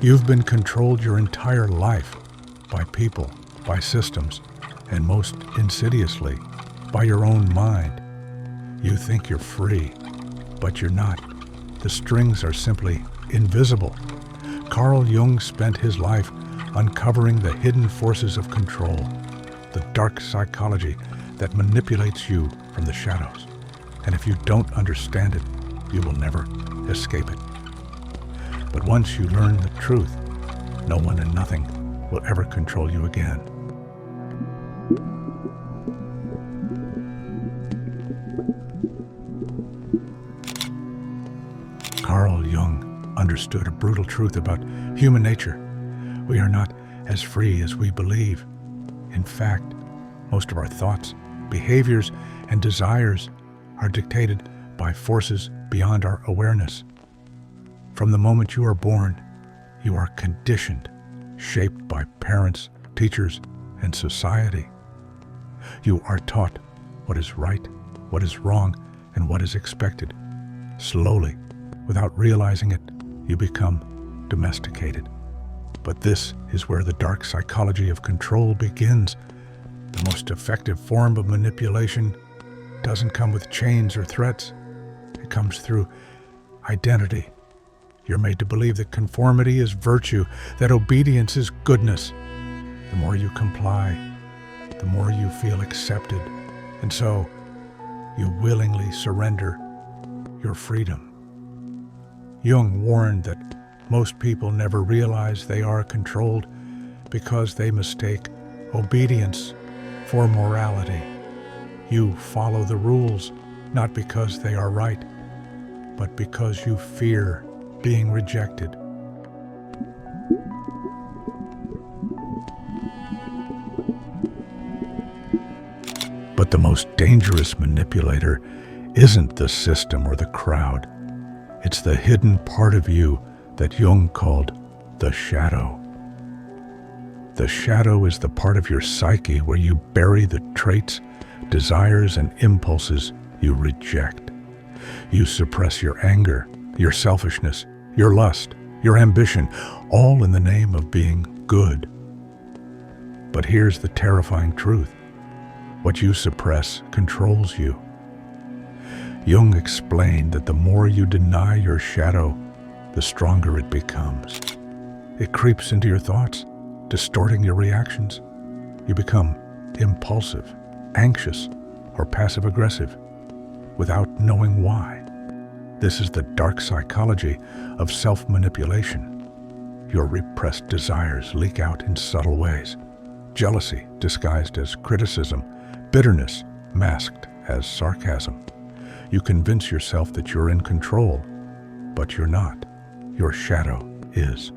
You've been controlled your entire life by people, by systems, and most insidiously, by your own mind. You think you're free, but you're not. The strings are simply invisible. Carl Jung spent his life uncovering the hidden forces of control, the dark psychology that manipulates you from the shadows. And if you don't understand it, you will never escape it. But once you learn the truth, no one and nothing will ever control you again. Carl Jung understood a brutal truth about human nature. We are not as free as we believe. In fact, most of our thoughts, behaviors, and desires are dictated by forces beyond our awareness. From the moment you are born, you are conditioned, shaped by parents, teachers, and society. You are taught what is right, what is wrong, and what is expected. Slowly, without realizing it, you become domesticated. But this is where the dark psychology of control begins. The most effective form of manipulation doesn't come with chains or threats. It comes through identity. You're made to believe that conformity is virtue, that obedience is goodness. The more you comply, the more you feel accepted. And so, you willingly surrender your freedom. Jung warned that most people never realize they are controlled because they mistake obedience for morality. You follow the rules not because they are right, but because you fear being rejected. But the most dangerous manipulator isn't the system or the crowd. It's the hidden part of you that Jung called the shadow. The shadow is the part of your psyche where you bury the traits, desires, and impulses you reject. You suppress your anger, your selfishness, your lust, your ambition, all in the name of being good. But here's the terrifying truth. What you suppress controls you. Jung explained that the more you deny your shadow, the stronger it becomes. It creeps into your thoughts, distorting your reactions. You become impulsive, anxious, or passive-aggressive without knowing why. This is the dark psychology of self-manipulation. Your repressed desires leak out in subtle ways. Jealousy disguised as criticism, bitterness masked as sarcasm. You convince yourself that you're in control, but you're not. Your shadow is.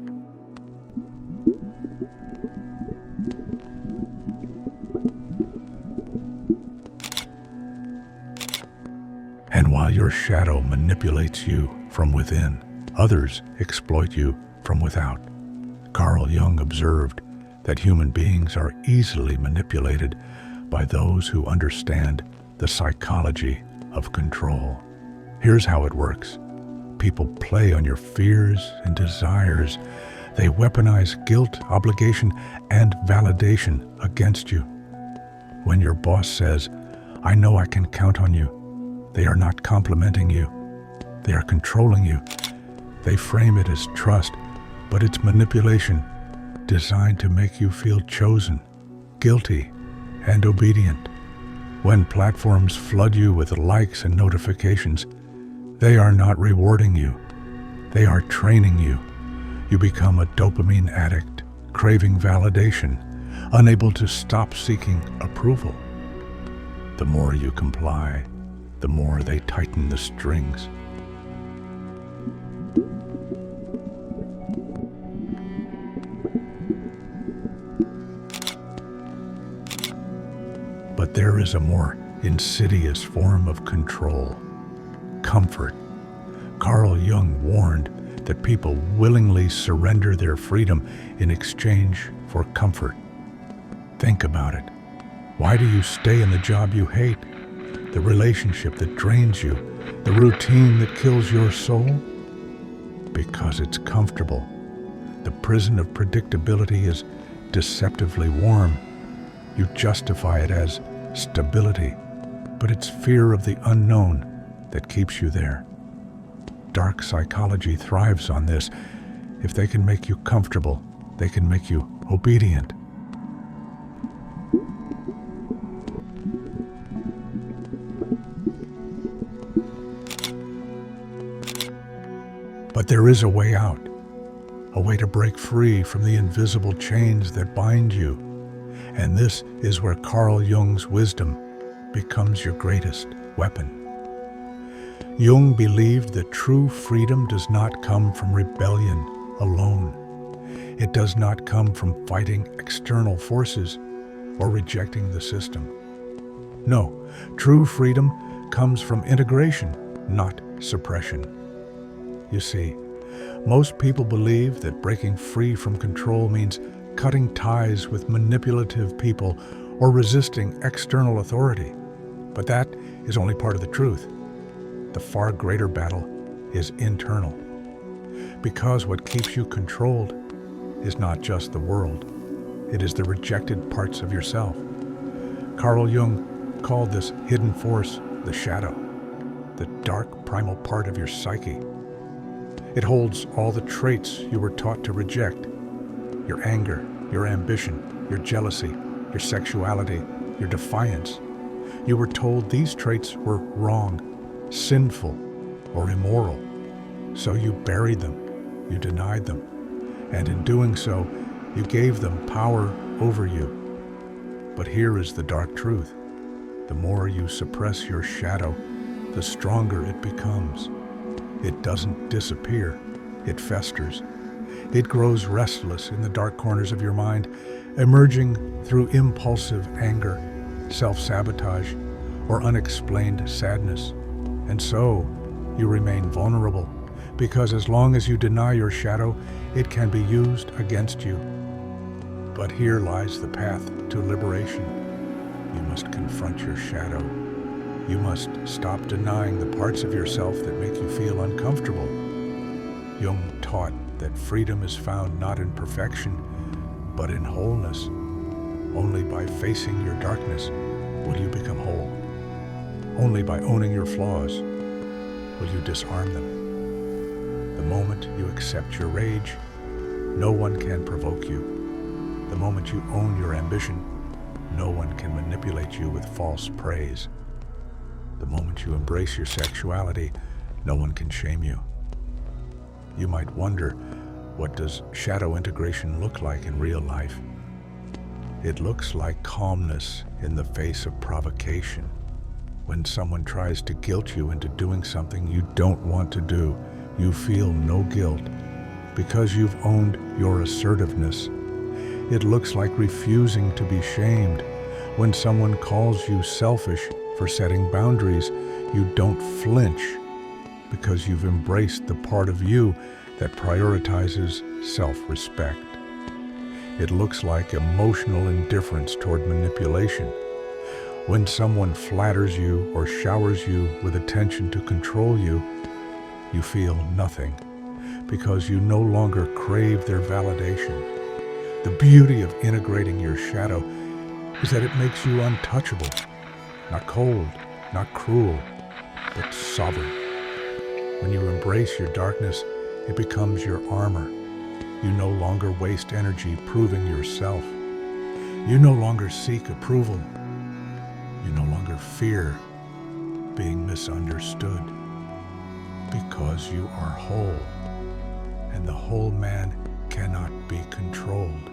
And while your shadow manipulates you from within, others exploit you from without. Carl Jung observed that human beings are easily manipulated by those who understand the psychology of control. Here's how it works. People play on your fears and desires. They weaponize guilt, obligation, and validation against you. When your boss says, "I know I can count on you," they are not complimenting you. They are controlling you. They frame it as trust, but it's manipulation designed to make you feel chosen, guilty, and obedient. When platforms flood you with likes and notifications, they are not rewarding you. They are training you. You become a dopamine addict, craving validation, unable to stop seeking approval. The more you comply, the more they tighten the strings. But there is a more insidious form of control, comfort. Carl Jung warned that people willingly surrender their freedom in exchange for comfort. Think about it. Why do you stay in the job you hate, the relationship that drains you, the routine that kills your soul? Because it's comfortable. The prison of predictability is deceptively warm. You justify it as stability, but it's fear of the unknown that keeps you there. Dark psychology thrives on this. If they can make you comfortable, they can make you obedient. But there is a way out, a way to break free from the invisible chains that bind you. And this is where Carl Jung's wisdom becomes your greatest weapon. Jung believed that true freedom does not come from rebellion alone. It does not come from fighting external forces or rejecting the system. No, true freedom comes from integration, not suppression. You see, most people believe that breaking free from control means cutting ties with manipulative people or resisting external authority. But that is only part of the truth. The far greater battle is internal. Because what keeps you controlled is not just the world. It is the rejected parts of yourself. Carl Jung called this hidden force the shadow, the dark primal part of your psyche. It holds all the traits you were taught to reject: your anger, your ambition, your jealousy, your sexuality, your defiance. You were told these traits were wrong, sinful, or immoral. So you buried them, you denied them, and in doing so, you gave them power over you. But here is the dark truth. The more you suppress your shadow, the stronger it becomes. It doesn't disappear, it festers. It grows restless in the dark corners of your mind, emerging through impulsive anger, self-sabotage, or unexplained sadness. And so, you remain vulnerable, because as long as you deny your shadow, it can be used against you. But here lies the path to liberation. You must confront your shadow. You must stop denying the parts of yourself that make you feel uncomfortable. Jung taught that freedom is found not in perfection, but in wholeness. Only by facing your darkness will you become whole. Only by owning your flaws will you disarm them. The moment you accept your rage, no one can provoke you. The moment you own your ambition, no one can manipulate you with false praise. The moment you embrace your sexuality, no one can shame you. You might wonder, what does shadow integration look like in real life? It looks like calmness in the face of provocation. When someone tries to guilt you into doing something you don't want to do, you feel no guilt because you've owned your assertiveness. It looks like refusing to be shamed. When someone calls you selfish for setting boundaries, you don't flinch because you've embraced the part of you that prioritizes self-respect. It looks like emotional indifference toward manipulation. When someone flatters you or showers you with attention to control you, you feel nothing because you no longer crave their validation. The beauty of integrating your shadow is that it makes you untouchable, not cold, not cruel, but sovereign. When you embrace your darkness, it becomes your armor. You no longer waste energy proving yourself. You no longer seek approval. You no longer fear being misunderstood, because you are whole, and the whole man cannot be controlled.